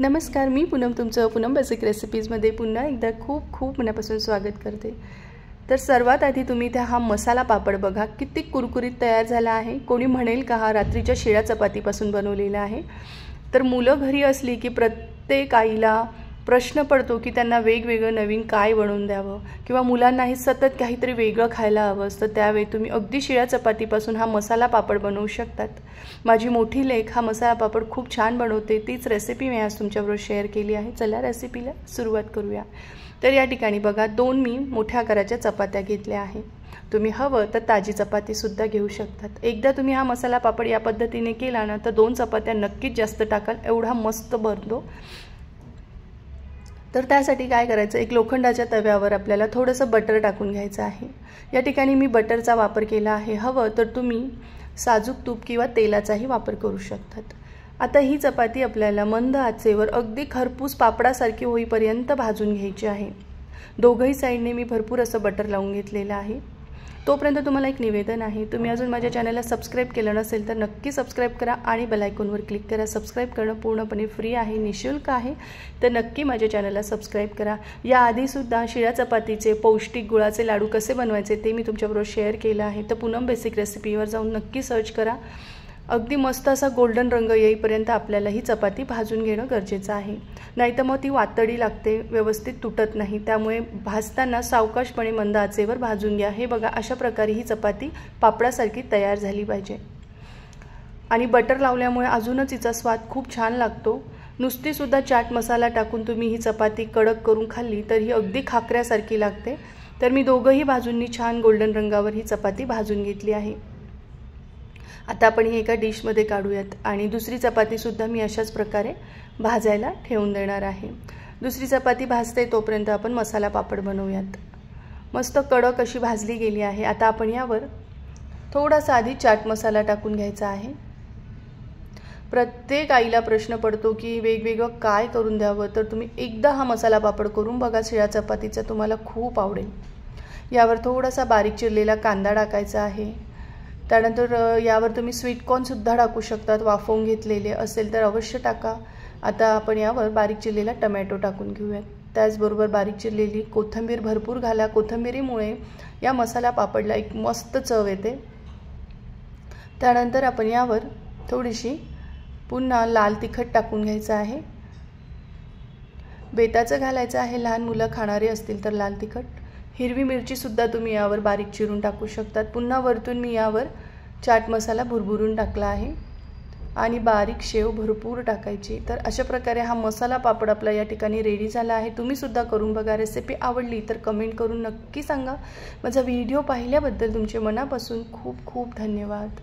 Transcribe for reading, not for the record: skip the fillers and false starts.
नमस्कार, मी पूनम तुमचं पूनम बेसिक रेसिपीजमध्ये पुन्हा एकदा खूप खूप मनापासून स्वागत करते। तर सर्वात आधी तुम्ही इथे हा मसाला पापड बघा, किती कुरकुरीत तयार झाला आहे। कोणी म्हणेल का हा रात्रीच्या शिळ्या चपातीपासून बनवलेला आहे। तर मुलं घरी असली की प्रत्येक आईला प्रश्न पडतो की त्यांना वेगवेगळं नवीन काय बनवून द्यावं किंवा मुलांनाही सतत काहीतरी वेगळं खायला हवं असतं। त्यावेळी तुम्ही अगदी शिळ्या चपातीपासून हा मसाला पापड बनवू शकतात। माझी मोठी लेक हा मसाला पापड खूप छान बनवते, तीच रेसिपी मी आज तुमच्याबरोबर शेअर केली आहे। चला रेसिपीला सुरुवात करूया। तर या ठिकाणी बघा, 2 मी मोठ्या आकाराच्या चपात्या घेतल्या आहे। तुम्ही हवं तर ताजी चपाती सुद्धा घेऊ शकतात। एकदा तुम्ही हा मसाला पापड या पद्धतीने केला ना तर 2 चपात्या नक्कीच जास्त टाकाल, एवढा मस्त बनतो। तर त्यासाठी काय करायचं, एक लोखंडाच्या तव्यावर आपल्याला थोडंसं बटर टाकून घ्यायचं आहे। या ठिकाणी मी बटरचा वापर केला आहे, हवं तर तुम्ही साजूक तूप किंवा तेलाचाही वापर करू शकतात। आता ही चपाती आपल्याला मंद आचेवर अगदी खरपूस पापडासारखी होईपर्यंत भाजून घ्यायची आहे। दोघही साइडने मी भरपूर असं बटर लावून घेतलेलं आहे। तोपर्यंत तुम्हाला एक निवेदन आहे, तुम्ही अजून माझ्या चॅनलला सबस्क्राइब केलं नसेल तर नक्की सबस्क्राइब करा आणि बेल आयकॉनवर क्लिक करा। सबस्क्राइब करणं पूर्णपणे फ्री आहे, निशुल्क आहे, तर नक्की माझ्या चॅनलला सबस्क्राइब करा। याआधी सुद्धा शिळ्या चपातीचे पौष्टिक गुळाचे लाडू कसे बनवायचे ते मी तुमच्याबरोबर शेअर केलं आहे, तर पूनम बेसिक रेसिपीवर जाऊन नक्की सर्च करा। अगदी मस्त असा गोल्डन रंग येईपर्यंत आपल्याला ही चपाती भाजून घेणं गरजेचं आहे, नाहीतर मग ती वातडी लागते, व्यवस्थित तुटत नाही। त्यामुळे भाजताना सावकाशपणे मंद आचेवर भाजून घ्या। हे बघा, अशा प्रकारे ही चपाती पापडासारखी तयार झाली पाहिजे। आणि बटर लावल्यामुळे अजूनच हिचा स्वाद खूप छान लागतो। नुसती सुद्धा चाट मसाला टाकून तुम्ही ही चपाती कडक करून खाल्ली तर ही अगदी खाकऱ्यासारखी लागते। तर मी दोघंही बाजूंनी छान गोल्डन रंगावर ही चपाती भाजून घेतली आहे। आता आपण ही एका डिशमध्ये काढूयात आणि दुसरी चपाती सुद्धा मी अशाच प्रकारे भाजायला ठेवून देणार आहे। दुसरी चपाती भाजते तोपर्यंत आपण मसाला पापड बनवूयात। मस्त कडक अशी भाजली गेली आहे। आता आपण यावर थोडासा आधी चाट मसाला टाकून घ्यायचा आहे। प्रत्येक आईला प्रश्न पडतो की वेगवेगळं काय करून द्यावं, तर तुम्ही एकदा हा मसाला पापड करून बघा, शिळ्या चपातीचा तुम्हाला खूप आवडेल। यावर थोडासा बारीक चिरलेला कांदा टाकायचा आहे। त्यानंतर यावर तुम्ही स्वीट कॉर्न सुद्धा टाकू शकतात, वाफवून घेतलेले असेल तर अवश्य टाका। आता आपण यावर बारीक चिरलेला टोमॅटो टाकून घेऊयात। त्याचबरोबर बारीक चिरलेली कोथिंबीर भरपूर घाला, कोथिंबीरीमुळे या मसाला पापडला एक मस्त चव येते। त्यानंतर आपण यावर थोडीशी पुन्हा लाल तिखट टाकून घ्यायचं आहे। बेताचं घालायचं आहे, लहान मुलं खाणारे असतील तर लाल तिखट। हिरवी मिरची सुद्धा तुम्ही यावर बारीक चिरून टाकू शकतात। पुन्हा वरतून मी यावर चाट मसाला भुरभुरून टाकला आहे आणि बारीक शेव भरपूर टाकायची। तर अशा प्रकारे हा मसाला पापड आपला या ठिकाणी रेडी झाला आहे। तुम्ही सुद्धा करून बघा। रेसिपी आवडली तर कमेंट करून नक्की सांगा। माझा व्हिडिओ पाहिल्याबद्दल तुमचे मनापासून खूप खूप धन्यवाद।